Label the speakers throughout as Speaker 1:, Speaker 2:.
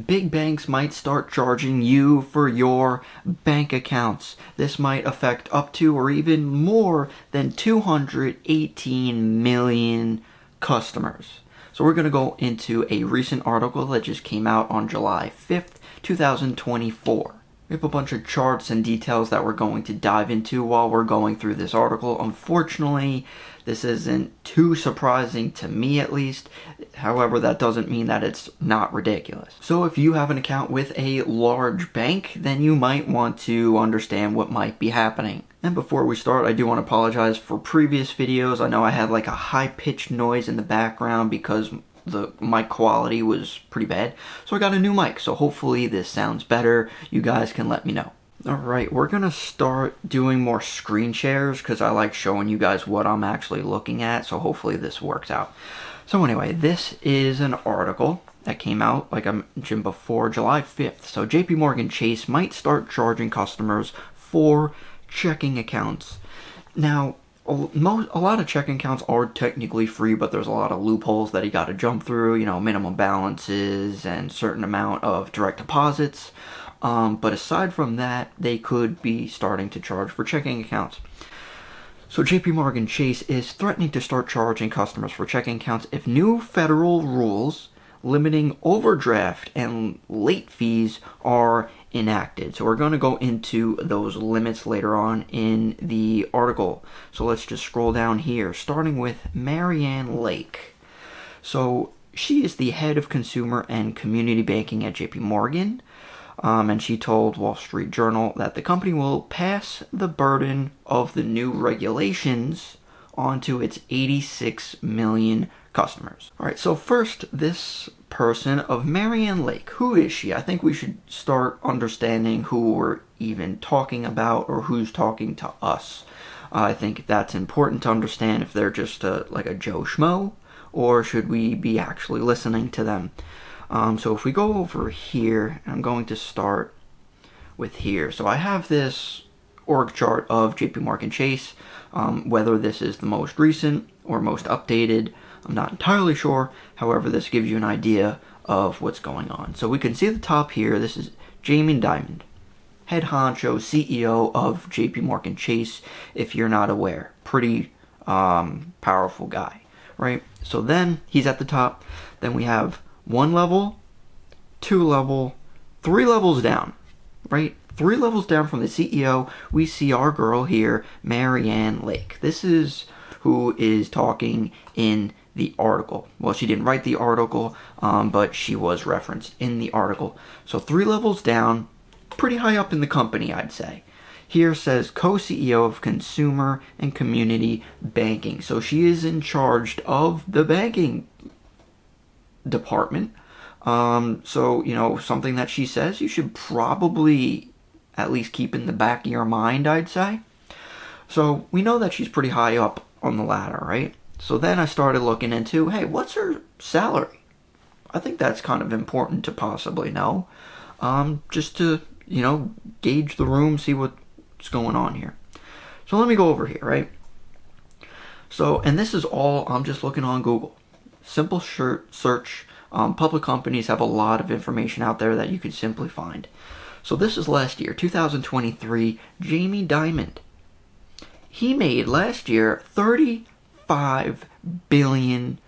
Speaker 1: big banks might start charging you for your bank accounts. This might affect up to or even more than 218 million customers. So we're going to go into a recent article that just came out on July 5th, 2024. We have a bunch of charts and details that we're going to dive into while we're going through this article. Unfortunately, this isn't too surprising to me at least. However, that doesn't mean that it's not ridiculous. So if you have an account with a large bank, then you might want to understand what might be happening. And before we start, I do want to apologize for previous videos. I know I had like a high-pitched noise in the background because the mic quality was pretty bad. So I got a new mic, so hopefully this sounds better. You guys can let me know. Alright, we're going to start doing more screen shares because I like showing you guys what I'm actually looking at, so hopefully this works out. So anyway, this is an article that came out, like I mentioned before, July 5th. So JP Chase might start charging customers for checking accounts. Now, a lot of checking accounts are technically free, but there's a lot of loopholes that you got to jump through, you know, minimum balances and certain amount of direct deposits. But aside from that, they could be starting to charge for checking accounts. So JP Chase is threatening to start charging customers for checking accounts if new federal rules limiting overdraft and late fees are enacted. So we're going to go into those limits later on in the article. So let's just scroll down here, starting with Marianne Lake. So she is the head of consumer and community banking at JP Morgan. And she told Wall Street Journal that the company will pass the burden of the new regulations onto its 86 million customers. All right, so first, this person of Marianne Lake. Who is she? I think we should start understanding who we're even talking about or who's talking to us. I think that's important to understand if they're just like a Joe Schmo, or should we be actually listening to them. So if we go over here, I'm going to start with here. So I have this org chart of JP Chase. Whether this is the most recent or most updated, I'm not entirely sure. However, this gives you an idea of what's going on. So we can see at the top here, this is Jamie Dimon, head honcho, CEO of JP Chase, if you're not aware. Pretty powerful guy, right? So then he's at the top. Then we have 1 level, 2 level, 3 levels down, right? 3 levels down from the CEO, we see our girl here, Marianne Lake. This is who is talking in the article. Well, she didn't write the article, but she was referenced in the article. So 3 levels down, pretty high up in the company, I'd say. Here says co-CEO of consumer and community banking. So she is in charge of the banking department. So, you know, something that she says you should probably at least keep in the back of your mind, I'd say. So we know that she's pretty high up on the ladder, right? So then I started looking into, hey, what's her salary? I think that's kind of important to possibly know. Just to, you know, gauge the room, see what's going on here. So let me go over here, right? So, and this is all, I'm just looking on Google. Simple search. Public companies have a lot of information out there that you could simply find. So this is last year, 2023, Jamie Dimon. He made last year $35 billion.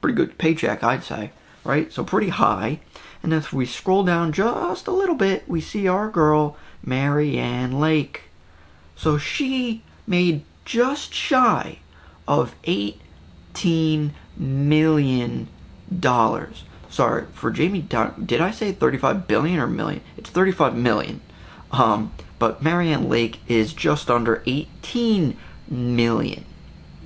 Speaker 1: Pretty good paycheck, I'd say, right? So pretty high. And if we scroll down just a little bit, we see our girl, Marianne Lake. So she made just shy of $18 million. Sorry, for Jamie, did I say 35 billion or million? It's 35 million. But Marianne Lake is just under 18 million,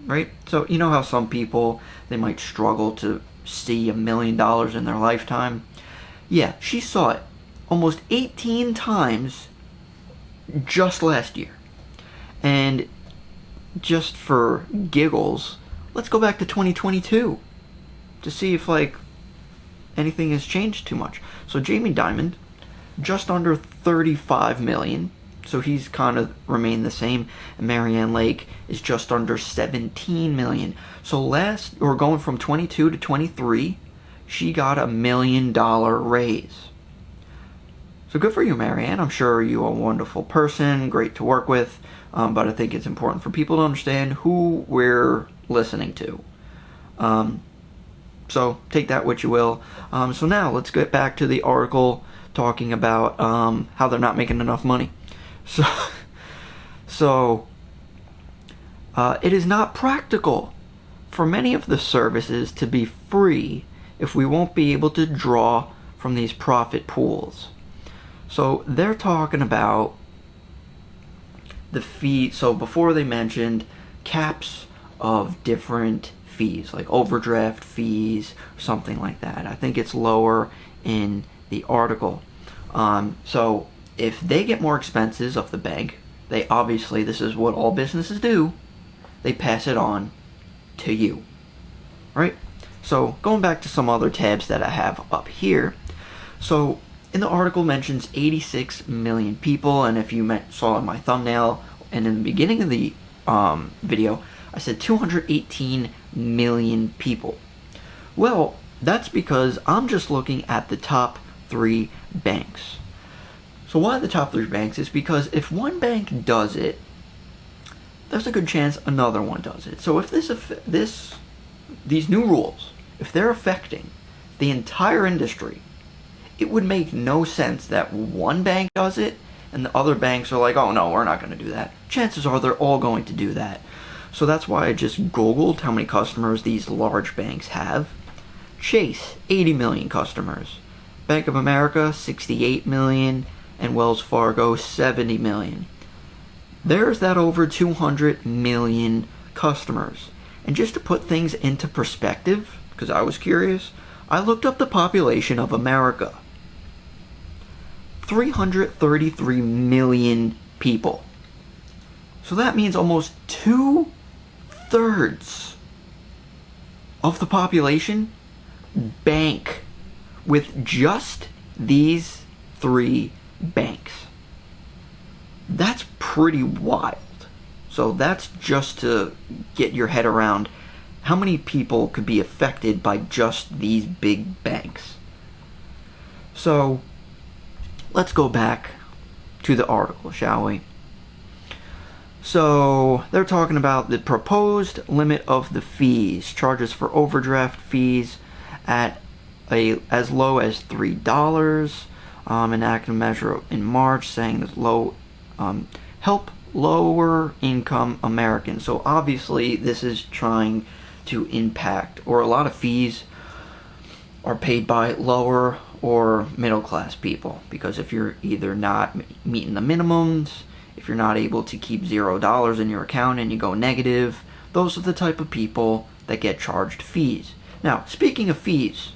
Speaker 1: right? So you know how some people, they might struggle to see $1 million in their lifetime? Yeah, she saw it almost 18 times just last year. And just for giggles, let's go back to 2022 to see if, like, anything has changed too much. So Jamie Dimon, just under 35 million. So he's kind of remained the same. And Marianne Lake is just under 17 million. So we're going from 22 to 23. she got $1 million raise. So good for you, Marianne. I'm sure you're a wonderful person, great to work with, but I think it's important for people to understand who we're listening to. So take that what you will. So now let's get back to the article talking about how they're not making enough money. So it is not practical for many of the services to be free if we won't be able to draw from these profit pools. So they're talking about the fee. So before they mentioned caps of different fees, like overdraft fees, something like that. I think it's lower in the article. So if they get more expenses of the bank, they obviously, this is what all businesses do, they pass it on to you, right? So going back to some other tabs that I have up here. So in the article mentions 86 million people, and if you saw in my thumbnail and in the beginning of the video, I said 218 million people. Well, that's because I'm just looking at the top 3 banks. So why the top 3 banks is because if one bank does it, there's a good chance another one does it. So if these new rules, if they're affecting the entire industry, it would make no sense that one bank does it and the other banks are like, oh no, we're not going to do that. Chances are they're all going to do that. So that's why I just Googled how many customers these large banks have. Chase, 80 million customers. Bank of America, 68 million. And Wells Fargo, 70 million. There's that over 200 million customers. And just to put things into perspective, because I was curious, I looked up the population of America. 333 million people. So that means almost 2/3 of the population bank with just these 3 banks. That's pretty wild. So that's just to get your head around how many people could be affected by just these big banks. So let's go back to the article, shall we? So they're talking about the proposed limit of the fees, charges for overdraft fees at as low as $3. Enacted a measure in March saying that help lower income Americans. So obviously this is trying to impact, or a lot of fees are paid by lower or middle class people, because if you're either not meeting the minimums, if you're not able to keep $0 in your account and you go negative, those are the type of people that get charged fees. Now, speaking of fees,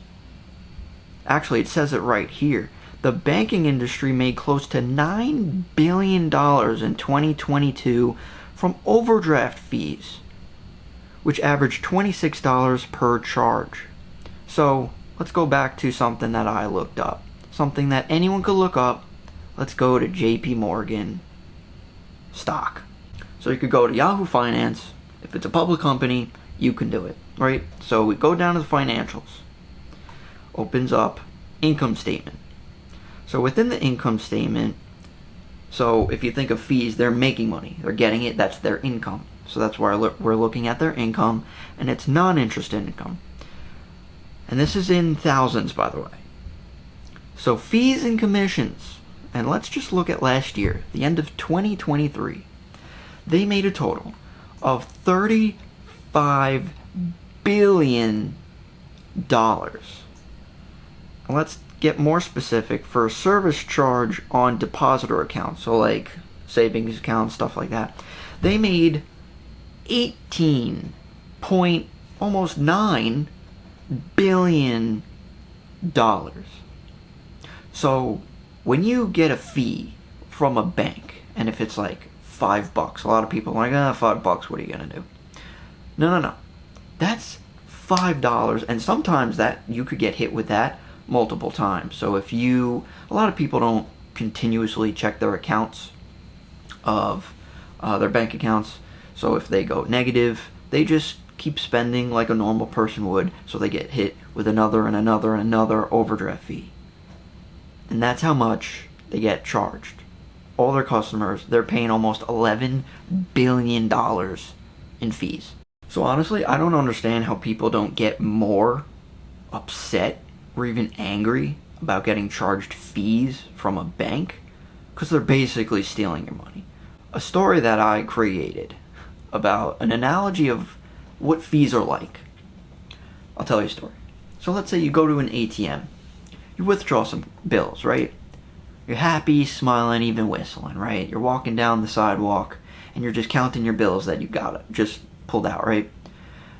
Speaker 1: actually it says it right here. The banking industry made close to $9 billion in 2022 from overdraft fees, which averaged $26 per charge. So let's go back to something that I looked up. Something that anyone could look up. Let's go to JP Morgan stock. So you could go to Yahoo Finance. If it's a public company, you can do it, right? So we go down to the financials. Opens up income statement. So within the income statement, so if you think of fees, they're making money. They're getting it. That's their income. So that's why we're looking at their income, and it's non-interest income. And this is in thousands, by the way. So fees and commissions, and let's just look at last year, the end of 2023. They made a total of $35 billion. Let's get more specific. For a service charge on depositor accounts, so like savings accounts, stuff like that, they made almost $9 billion. So when you get a fee from a bank, and if it's like $5, a lot of people are like, $5, what are you gonna do? No. That's $5, and sometimes that you could get hit with that multiple times. So if a lot of people don't continuously check their accounts of their bank accounts. So if they go negative, they just keep spending like a normal person would, so they get hit with another and another and another overdraft fee. And that's how much they get charged. All their customers, they're paying almost $11 billion in fees. So honestly, I don't understand how people don't get more upset or even angry about getting charged fees from a bank, because they're basically stealing your money. A story that I created about an analogy of what fees are like. I'll tell you a story. So let's say you go to an ATM. You withdraw some bills, right? You're happy, smiling, even whistling, right? You're walking down the sidewalk and you're just counting your bills that you got just pulled out, right?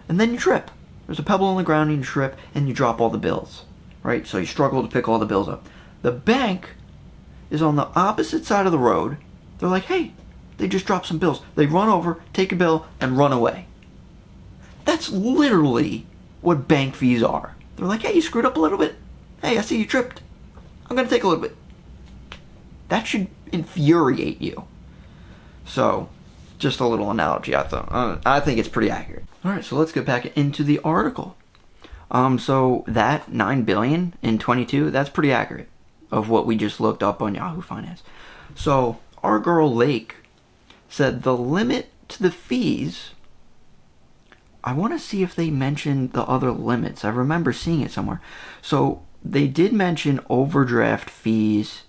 Speaker 1: And then you trip. There's a pebble on the ground and you trip and you drop all the bills, right? So you struggle to pick all the bills up. The bank is on the opposite side of the road. They're like, hey, they just dropped some bills. They run over, take a bill, and run away. That's literally what bank fees are. They're like, hey, you screwed up a little bit. Hey, I see you tripped. I'm going to take a little bit. That should infuriate you. So, just a little analogy, I think it's pretty accurate. Alright, so let's get back into the article. So that $9 billion in 22, that's pretty accurate of what we just looked up on Yahoo Finance. So, our girl Lake said the limit to the fees, I want to see if they mentioned the other limits. I remember seeing it somewhere. So, they did mention overdraft fees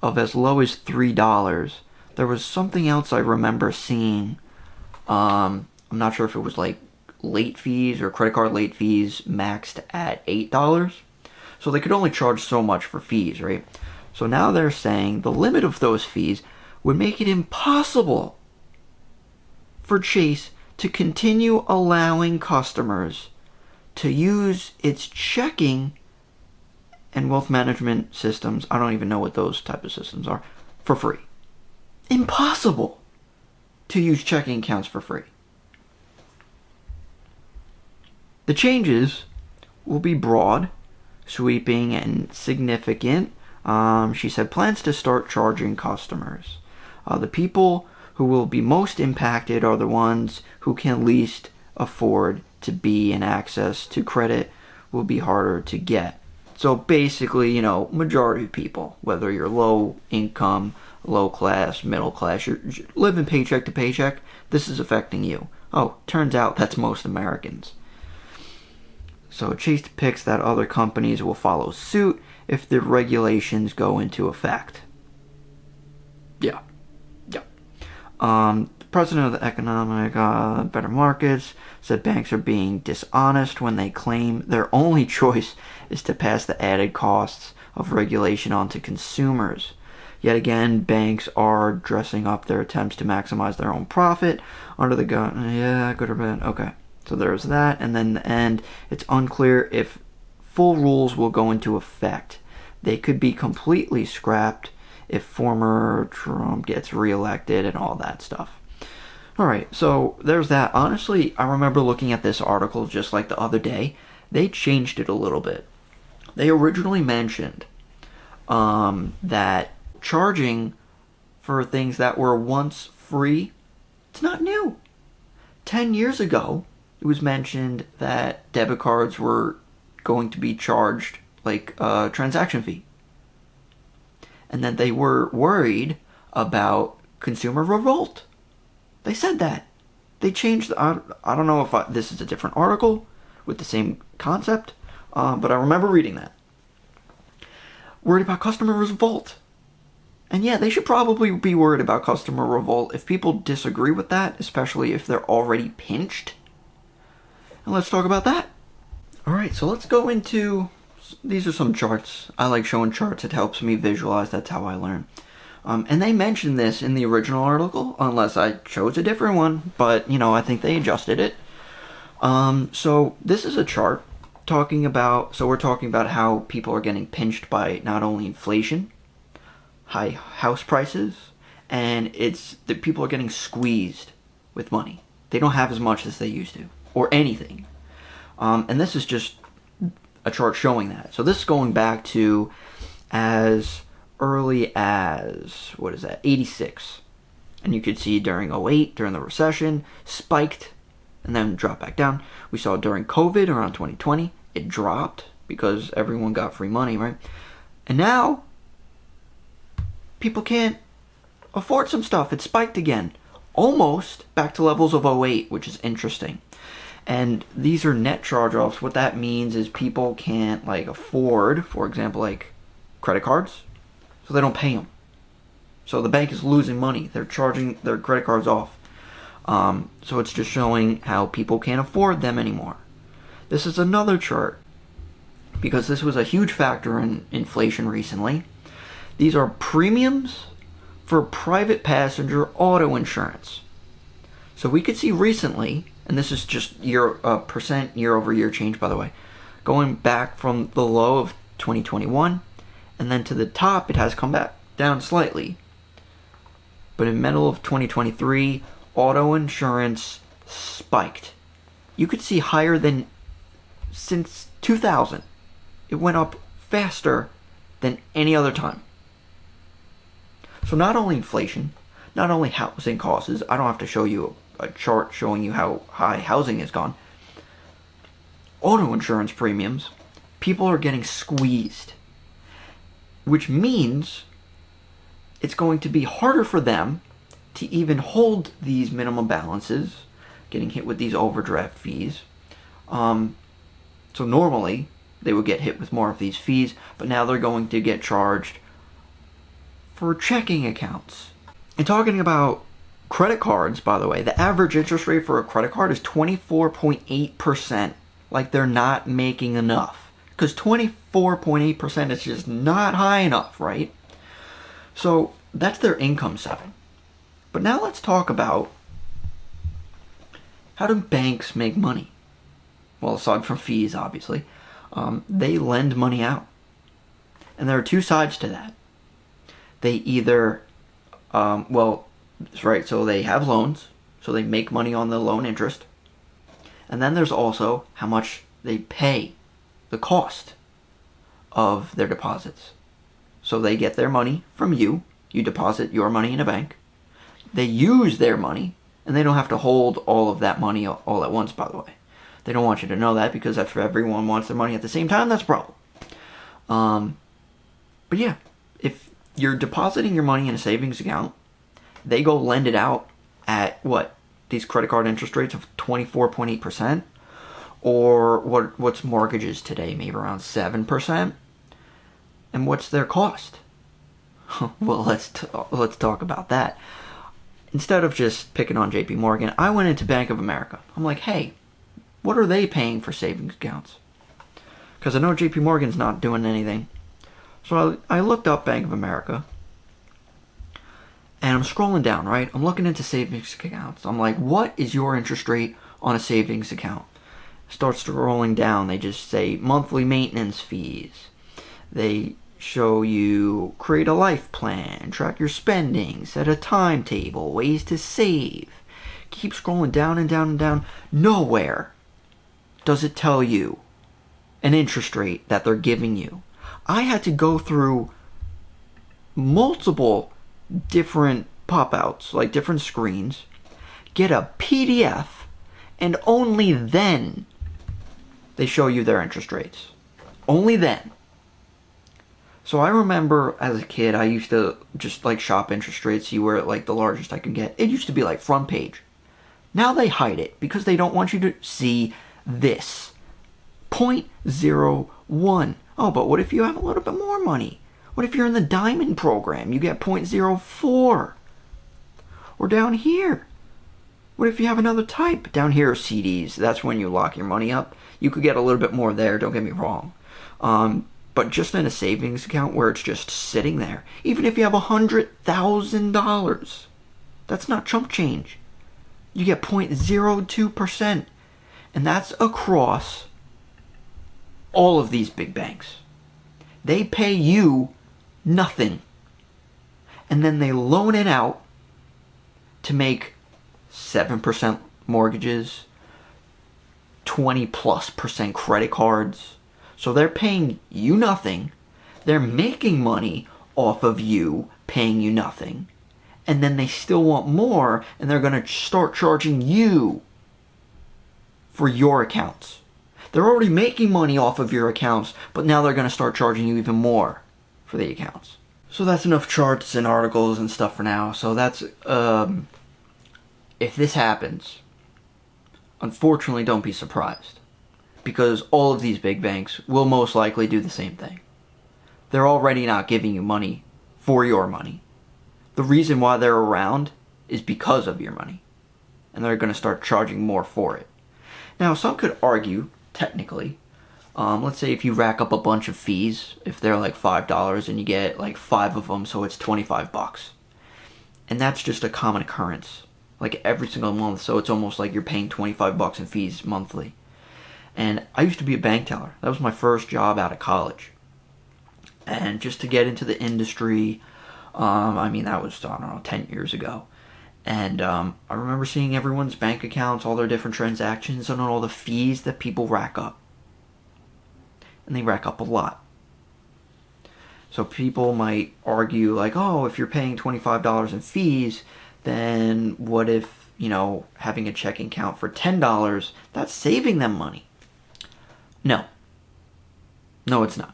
Speaker 1: of as low as $3. There was something else I remember seeing. I'm not sure if it was like late fees or credit card late fees maxed at $8. So they could only charge so much for fees, right? So now they're saying the limit of those fees would make it impossible for Chase to continue allowing customers to use its checking and wealth management systems, I don't even know what those type of systems are, for free. Impossible to use checking accounts for free. The changes will be broad, sweeping, and significant. She said plans to start charging customers. The people who will be most impacted are the ones who can least afford to be, and access to credit will be harder to get. So basically, majority of people, whether you're low income, low class, middle class, you're living paycheck to paycheck, this is affecting you. Oh, turns out that's most Americans. So Chase depicts that other companies will follow suit if the regulations go into effect. Yeah. The president of the Economic Better Markets said banks are being dishonest when they claim their only choice is to pass the added costs of regulation on to consumers. Yet again, banks are dressing up their attempts to maximize their own profit under the gun. Yeah, good or bad. Okay. So there's that. And then in the end, it's unclear if full rules will go into effect. They could be completely scrapped if former Trump gets reelected and all that stuff. Alright, so there's that. Honestly, I remember looking at this article just like the other day. They changed it a little bit. They originally mentioned that charging for things that were once free, it's not new. 10 years ago, it was mentioned that debit cards were going to be charged like a transaction fee. And then they were worried about consumer revolt. They said that. They changed I don't know if this is a different article with the same concept, but I remember reading that. Worried about customer revolt. And yeah, they should probably be worried about customer revolt if people disagree with that, especially if they're already pinched. And let's talk about that. Alright, so let's go into... These are some charts. I like showing charts. It helps me visualize. That's how I learn. And they mentioned this in the original article, unless I chose a different one. But, I think they adjusted it. So this is a chart talking about... So we're talking about how people are getting pinched by not only inflation, high house prices, and it's that people are getting squeezed with money. They don't have as much as they used to, or anything. And this is just a chart showing that. So this is going back to as early as, 86. And you could see during 08, during the recession, spiked and then dropped back down. We saw it during COVID around 2020, it dropped because everyone got free money, right? And now people can't afford some stuff. It spiked again, almost back to levels of '08, which is interesting. And these are net charge-offs. What that means is people can't like afford, for example, like credit cards, so they don't pay them. So the bank is losing money. They're charging their credit cards off. So it's just showing how people can't afford them anymore. This is another chart because this was a huge factor in inflation recently. These are premiums for private passenger auto insurance. So we could see recently, and this is just percent year-over-year change, by the way, going back from the low of 2021, and then to the top, it has come back down slightly. But in the middle of 2023, auto insurance spiked. You could see higher than since 2000. It went up faster than any other time. So not only inflation, not only housing costs, I don't have to show you a chart showing you how high housing has gone. Auto insurance premiums, people are getting squeezed, which means it's going to be harder for them to even hold these minimum balances, getting hit with these overdraft fees. So normally they would get hit with more of these fees, but now they're going to get charged for checking accounts. And talking about credit cards, by the way, the average interest rate for a credit card is 24.8%. Like they're not making enough. Because 24.8% is just not high enough, right? So that's their income side. But now let's talk about how do banks make money? Well, aside from fees, obviously, they lend money out. And there are two sides to that. They either, that's right, so they have loans, so they make money on the loan interest. And then there's also how much they pay, the cost of their deposits. So they get their money from you, you deposit your money in a bank, they use their money, and they don't have to hold all of that money all at once, by the way. They don't want you to know that because if everyone wants their money at the same time, that's a problem. But yeah, if you're depositing your money in a savings account, they go lend it out at what? These credit card interest rates of 24.8%? Or what's mortgages today? Maybe around 7%? And what's their cost? Well, let's talk about that. Instead of just picking on JP Morgan, I went into Bank of America. I'm like, hey, what are they paying for savings accounts? Because I know JP Morgan's not doing anything. So I looked up Bank of America. And I'm scrolling down, right? I'm looking into savings accounts. I'm like, what is your interest rate on a savings account? Start scrolling down. They just say monthly maintenance fees. They show you create a life plan, track your spending, set a timetable, ways to save. Keep scrolling down and down and down. Nowhere does it tell you an interest rate that they're giving you. I had to go through multiple different pop-outs, like different screens, get a PDF, and only then they show you their interest rates. Only then. So I remember as a kid, I used to just like shop interest rates, see where like the largest I could get. It used to be like front page. Now they hide it because they don't want you to see this. 0.01. Oh, but what if you have a little bit more money? What if you're in the diamond program? You get 0.04. Or down here. What if you have another type? Down here are CDs. That's when you lock your money up. You could get a little bit more there, don't get me wrong. But just in a savings account where it's just sitting there, even if you have $100,000, that's not chump change. You get 0.02%. And that's across all of these big banks. They pay you nothing. And then they loan it out to make 7% mortgages, 20+% credit cards. So they're paying you nothing. They're making money off of you paying you nothing. And then they still want more, and they're going to start charging you for your accounts. They're already making money off of your accounts, but now they're going to start charging you even more for the accounts. So that's enough charts and articles and stuff for now. So that's, if this happens, unfortunately don't be surprised. Because all of these big banks will most likely do the same thing. They're already not giving you money for your money. The reason why they're around is because of your money. And they're going to start charging more for it. Now, some could argue, technically, let's say if you rack up a bunch of fees, if they're like $5 and you get like 5 of them, so it's $25. And that's just a common occurrence, like every single month. So it's almost like you're paying $25 in fees monthly. And I used to be a bank teller. That was my first job out of college. And just to get into the industry, I mean, that was, I don't know, 10 years ago. And I remember seeing everyone's bank accounts, all their different transactions, and all the fees that people rack up. And they rack up a lot. So people might argue like, oh, if you're paying $25 in fees, then what if, you know, having a checking account for $10, that's saving them money? No. No, it's not.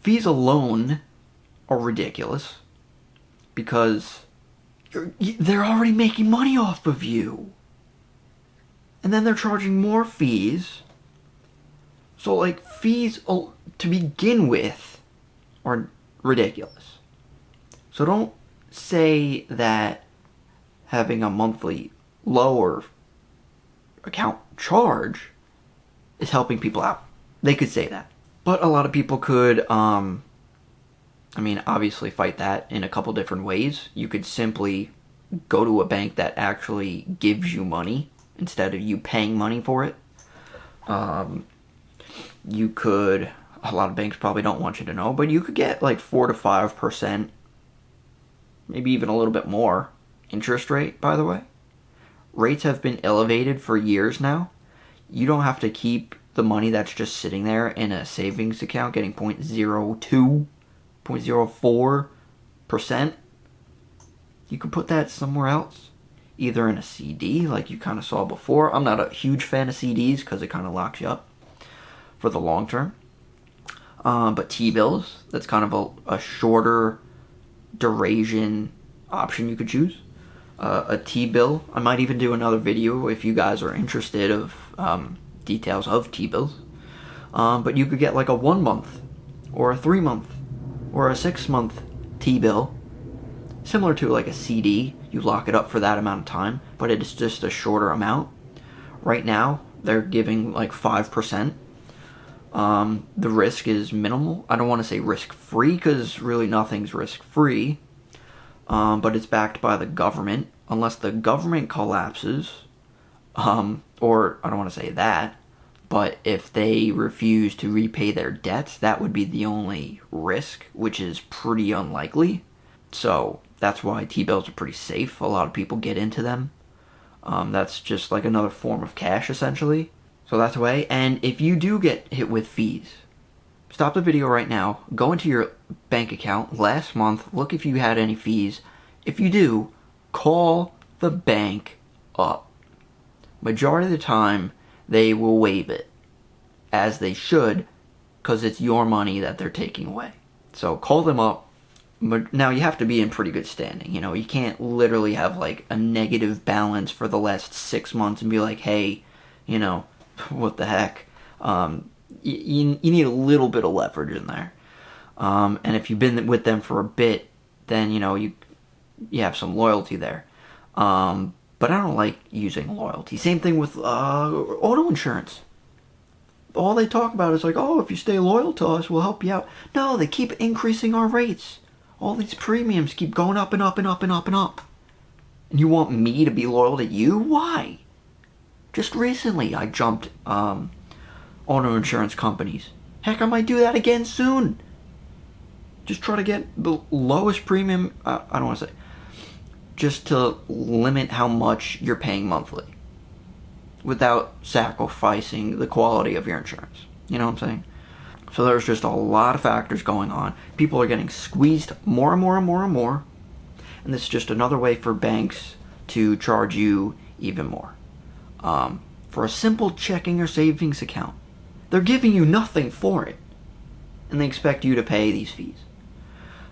Speaker 1: Fees alone are ridiculous because they're already making money off of you. And then they're charging more fees. So, like, fees to begin with are ridiculous. So don't say that having a monthly lower account charge is helping people out. They could say that. But a lot of people could, obviously fight that in a couple different ways. You could simply go to a bank that actually gives you money instead of you paying money for it. You could, a lot of banks probably don't want you to know, but you could get like 4 to 5%, maybe even a little bit more interest rate, by the way. Rates have been elevated for years now. You don't have to keep the money that's just sitting there in a savings account getting 0.02, 0.04%. You could put that somewhere else, either in a CD like you kind of saw before. I'm not a huge fan of CDs because it kind of locks you up for the long term. But T-bills, that's kind of a shorter duration option you could choose. A T-bill, I might even do another video if you guys are interested of details of T-bills. But you could get like a 1 month or a 3 month or a 6 month T-bill, similar to like a CD. You lock it up for that amount of time, but it's just a shorter amount. Right now, they're giving like 5%. The risk is minimal. I don't want to say risk-free because really nothing's risk-free. But it's backed by the government. Unless the government collapses, or I don't want to say that, but if they refuse to repay their debts, that would be the only risk, which is pretty unlikely. So that's why T-bills are pretty safe. A lot of people get into them. That's just like another form of cash, essentially. So that's the way. And if you do get hit with fees, stop the video right now, go into your bank account last month, look if you had any fees. If you do, call the bank up. Majority of the time, they will waive it, as they should, because it's your money that they're taking away. So call them up. Now, you have to be in pretty good standing. You know, you can't literally have like a negative balance for the last 6 months and be like, hey, you know, what the heck? You need a little bit of leverage in there. And if you've been with them for a bit, then, you know, you have some loyalty there. But I don't like using loyalty. Same thing with auto insurance. All they talk about is like, oh, if you stay loyal to us, we'll help you out. No, they keep increasing our rates. All these premiums keep going up and up and up and up and up. And you want me to be loyal to you? Why? Just recently, I jumped auto insurance companies. Heck, I might do that again soon. Just try to get the lowest premium. I don't want to say. Just to limit how much you're paying monthly without sacrificing the quality of your insurance. You know what I'm saying? So there's just a lot of factors going on. People are getting squeezed more and more and more and more. And this is just another way for banks to charge you even more. For a simple checking or savings account, They're giving you nothing for it, and they expect you to pay these fees.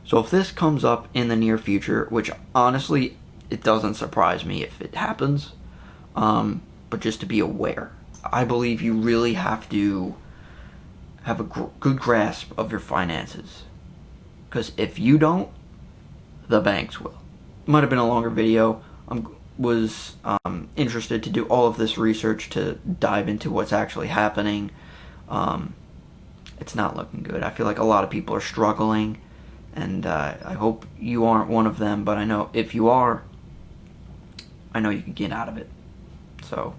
Speaker 1: So if this comes up in the near future, which honestly, it doesn't surprise me if it happens, but just to be aware, I believe you really have to have a good grasp of your finances. Because if you don't, the banks will. It might have been a longer video. I was interested to do all of this research to dive into what's actually happening. It's not looking good. I feel like a lot of people are struggling, and I hope you aren't one of them, but I know if you are, I know you can get out of it. So,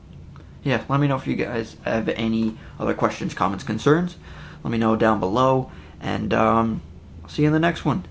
Speaker 1: yeah, let me know if you guys have any other questions, comments, concerns. Let me know down below, and I'll see you in the next one.